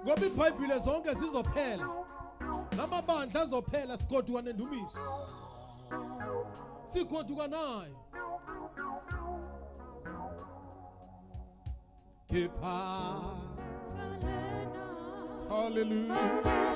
Ngoba iBhayibhile zonke zizophela. Namabandla azophela sigodukwa nendumiso. Sigodukwa naye. Kepha. Hallelujah.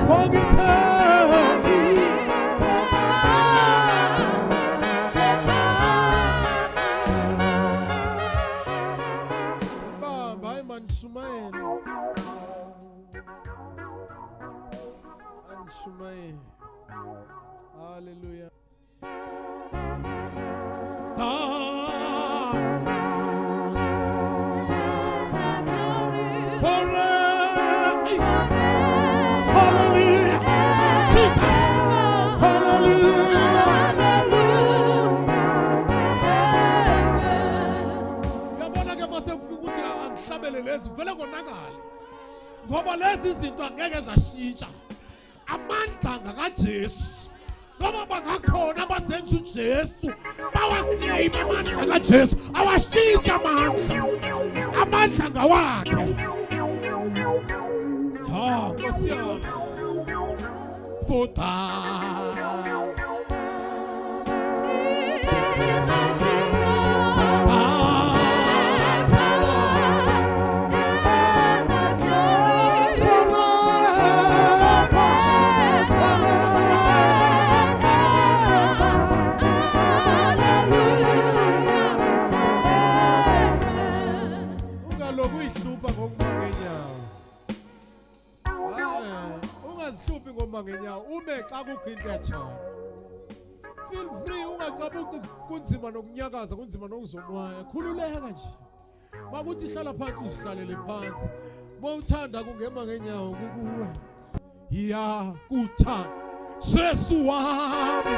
One guitar. Shumai. Hallelujah. Hallelujah. Jesus. Hallelujah. Yabona ke mase kufika ukuthi angihlabele lezi vele konakala. Ngoba lezi izinto angeke zashintsha. Amandla kaJesu. Ngoba bangakhona abasenza uJesu. Bawaclaim amandla kaJesu. Awashintsha amandla. Amandla ngawakhe. Ha, Nkosi yami. For ume xa kukho into etshayo. Feel free ungacabuki kunzima nokunyakaza kunzima nokuzonwaya. Khululeka nje. Makuthi hlala phansi uzihlalele phansi. Mawuthanda kungema ngenyawo kukuwe. Ya kuthanda Jesu wami.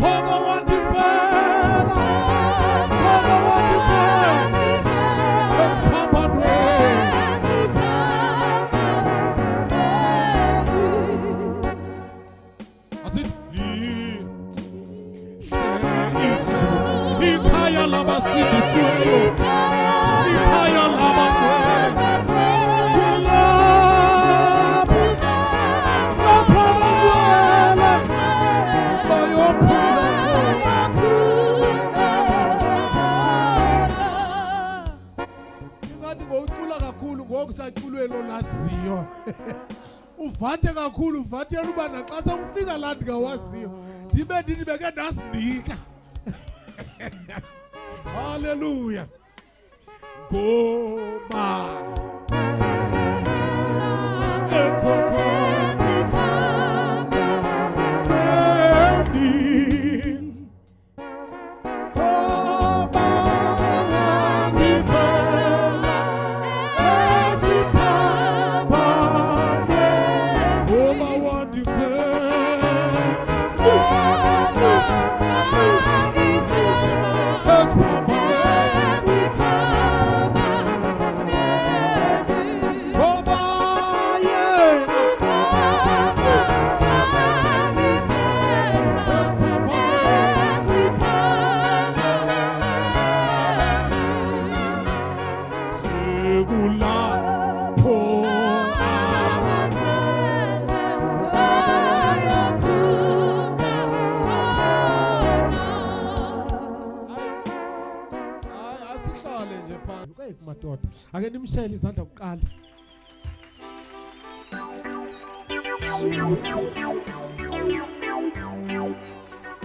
Baba wandifela. Baba wandifela. Yes, Papa no. Ikaya lama sidi suyo. Ikaya lama ingathi ngocula kakhulu ngokusaculwelo laziyo. Uvate kakhulu uvatela uba naxa sekufika la ndingawaziyo ndibe ndithi beke ndasinika. Hallelujah. Ngoba eKoki madoda ake nimshayele izandla kuqala.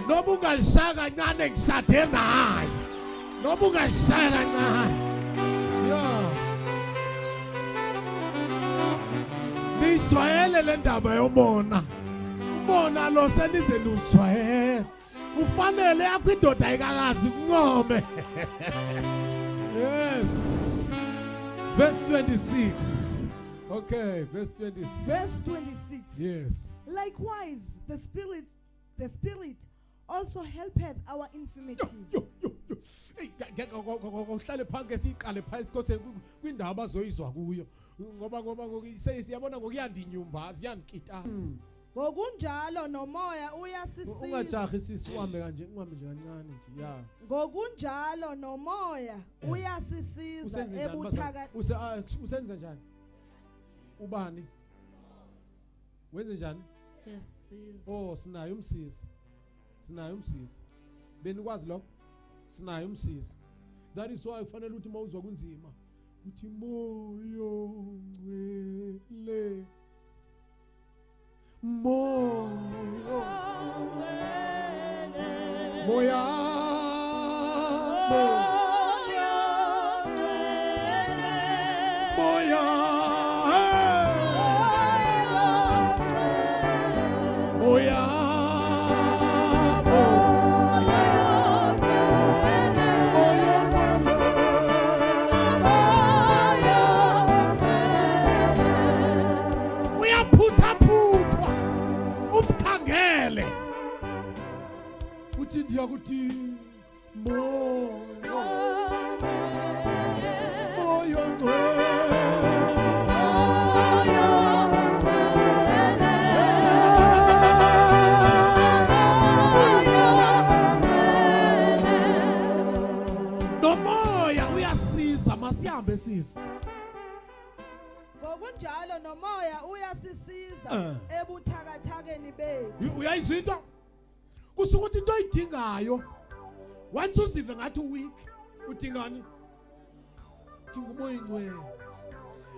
Noma ungashaya kancane ngishade naye. Noma ungashaya kancane. Yeah. Nijwayele le ndaba yomona. Umona lo senize nujwayele. Ufanele yakho indoda ayikakazi kuncome. Yes. Verse 26. Okay, verse 26. Verse 26. Yes. Likewise, the Spirit also helpeth our infirmities. Hey, uhlale phansi ke siqale phansi kose kwindawo abazoyizwa kuyo. Ngoba siyabona ngokuyandinyumba, siyanikitaza. Ngokunjalo nomoya uyasisiza. Ungajahi sisi uhambe kanje, uhambe nje kancane nje. Yeah. Ngokunjalo nomoya uyasisiza ebuthaka. Usenza njani? Ubani? Wenze njani? Yes, sis. Oh, sinayo umsizi. Sinayo umsizi. Benikwazi lokho? Sinayo umsizi. That is why kufanele uthi mawuzwa kunzima. Uthi moyo ngcwele. Moyo moya moya sisi. Ngokunjalo nomoya uyasisiza ebuthakathakeni bethu. Uyayizwa into? Kusuka ukuthi into oyidingayo. Once uzive ngathi weak, udingani? Udinga umoya ingcwele.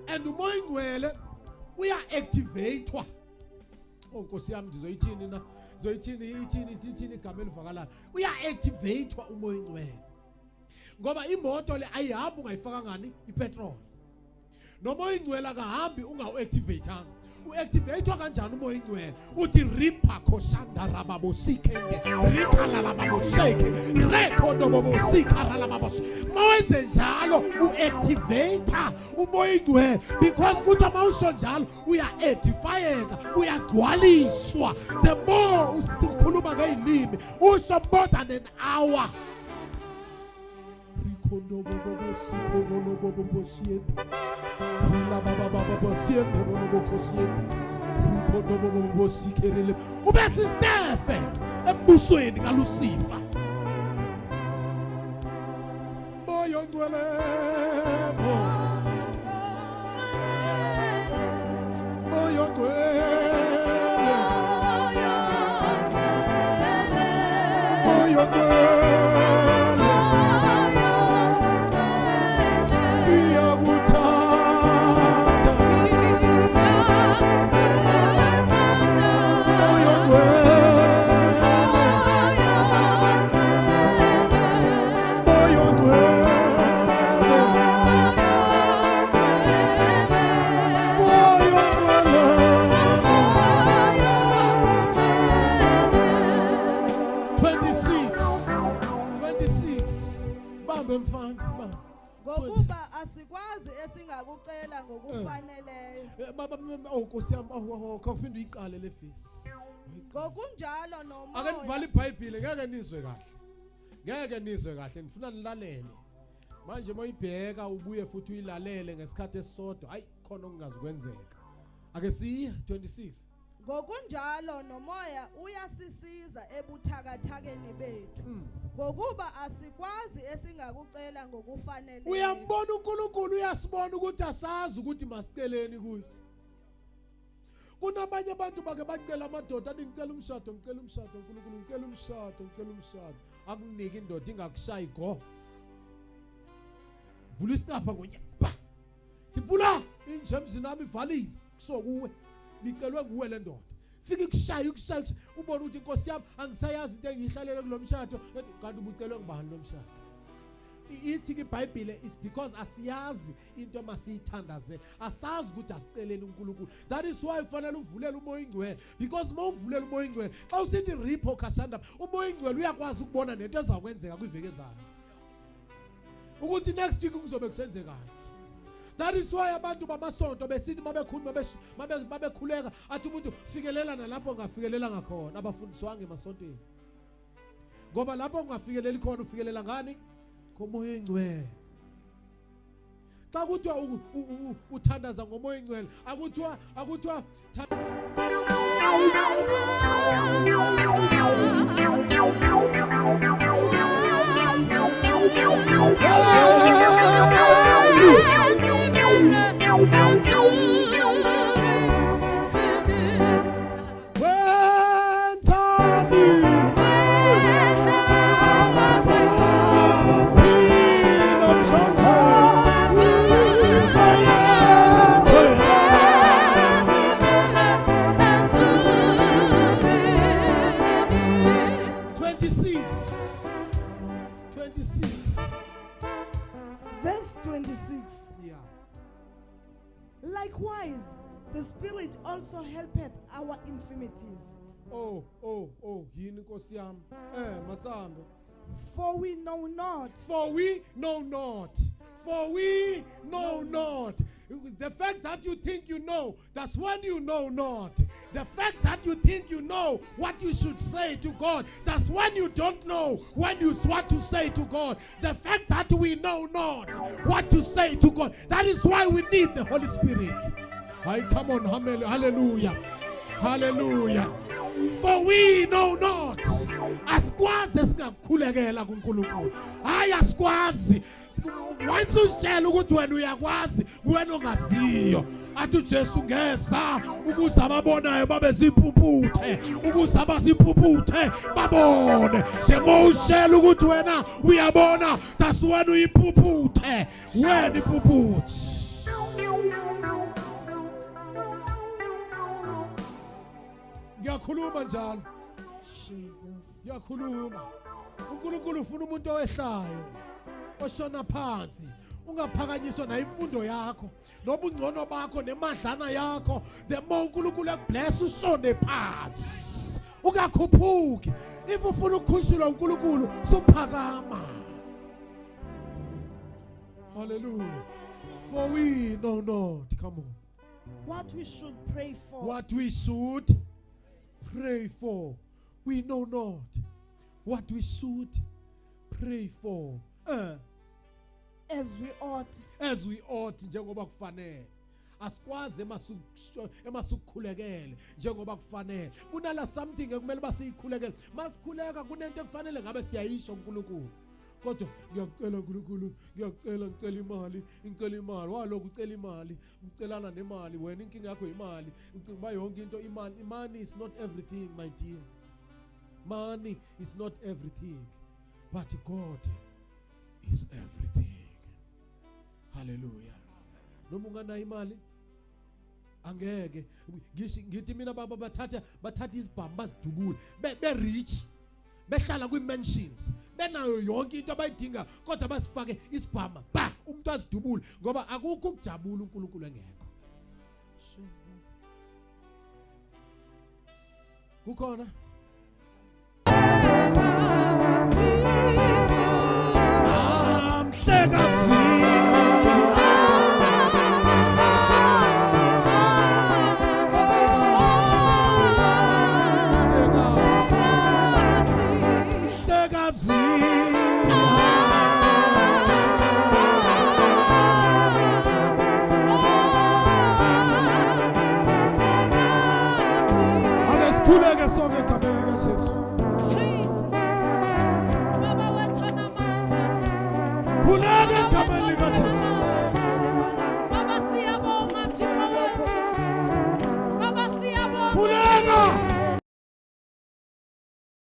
And umoya ingcwele uya-activatewa. Oh Nkosi yami ndizoyithini na? Ithini igama elivakalayo. Uya-activatewa umoya ingcwele. Ngoba imoto le ayihambi ungayifaka ngani? Ipetrol. Noma ingcwele akahambi ungawu-activateanga. U-activatewa kanjani umoya ingcwele? Uthi ripa koshanda rababosikende rikhala lababoseke rekondo bobosika ralababos. Mawenze njalo u-activate umoya ingcwele because kuthi mawusho njalo uya-edifyeka, uyagcwaliswa. The more ukhuluma ngezilimi usho more than an hour. Rikondo bobosiko bobosiyende. Ube sistefe embusweni kaLucifer. Moya ngcwele, moya ngcwele, moya ngcwele. Ngokuba asikwazi esingakucela ngokufaneleyo. Oh Nkosi yami, awuphinde uyiqale le vesi. Ngokunjalo nomoya. Ake nivale iBhayibheli ngeke nizwe kahle. Ngeke nizwe kahle, ngifuna nilalele. Manje moyibheka ubuye futhi uyilalele ngesikhathi esisodwa. Hayi khona okungazi kwenzeka. Ake siye 26. Ngokunjalo nomoya uyasisiza ebuthakathakeni bethu. Ngokuba asikwazi esingakucela ngokufanele. Uyambona uNkulunkulu uyasibona ukuthi asazi ukuthi masiceleni kuye. Kunabanye abantu bake bacela amadoda athi ngicela umshado uNkulunkulu ngicela umshado. Akunike indoda ingakushayi go. Vula isitapha ngonyaka. Ngivula injemzi nami ivalile kusokuwe. Nicelwe nguwe le ndoda. Fika ikushaya ubona ukuthi Nkosi yami angisayazi into engihlalele kulomshado kanti ubucelwe ngubani lo mshado. Ithi iBhayibheli is because asiyazi into masiyithandazela. Asazi ukuthi asiceleni uNkulunkulu. That is why kufanele uvulele umoya ingcwele because mawuvulela umoya ingcwele xa usithi ripo kashanda umoya ingcwele uyakwazi ukubona nento ezakwenzeka kwiveke ezayo. Ukuthi next week kuzobe kusenzekani. That is why abantu bamasonto besithi mabekhuleka athi umuntu fikelela nalapho ungafikelela ngakhona abafundiswanga emasontweni. Ngoba lapho ungafikeleli khona ufikelela ngani? Komoya ingcwele. Xa kuthiwa uthandaza ngomoya ingcwele akuthiwa Likewise, the Spirit also helpeth our infirmities. Yini Nkosi yami. Masambe. For we know not. The fact that you think you know, that's when you know not. The fact that you think you know what you should say to God, that's when you don't know what to say to God. The fact that we know not what to say to God, that is why we need the Holy Spirit. Come on, hallelujah. Hallelujah. For we know not. Asikwazi singakhulekela kuNkulunkulu. Hayi asikwazi. once usitshela ukuthi wena uyakwazi wena ongaziyo athi uJesu ngeza ukuze ababonayo babe ziphuphuthe ukuze abaziphuphuthe babone the more ushela ukuthi wena uyabona that's when uyiphuphuthe wena iphuphuthi ngiyakhuluma njalo Jesus. ngiyakhuluma uNkulunkulu ufuna umuntu owehlayo oshona phansi ungaphakanyiswa na imfundo yakho nobungcono bakho nemadlana yakho the more uNkulunkulu ekubless ushone phansi ungakhuphuki if ufuna ukukhushulwa uNkulunkulu sophakama hallelujah for we know not come on What we should pray for. what we should pray for we know not what we should pray for as we ought. njengoba kufanele asikwazi emasukukhulekele njengoba kufanele kunala something ekumele basiyikhulekele masikhuleka kunento ekufanele ngabe siyayisho uNkulunkulu kodwa ngiyacela uNkulunkulu ngicela imali waloko ucela imali ucelana nemali wena inkinga yakho imali ucinga ba yonke into imali money is not everything my dear money is not everything but God is everything hallelujah noma ungana imali angeke ngithi mina baba bathatha izibhamu bazidubule be rich behlala kwi-mansions benayo yonke into abayidinga kodwa basifake isibhama ba umuntu azidubule ngoba akukho ukujabula uNkulunkulu engekho Jesus. kukhona Jesus. Baba wathana amandla. Khuleka egameni likaJesu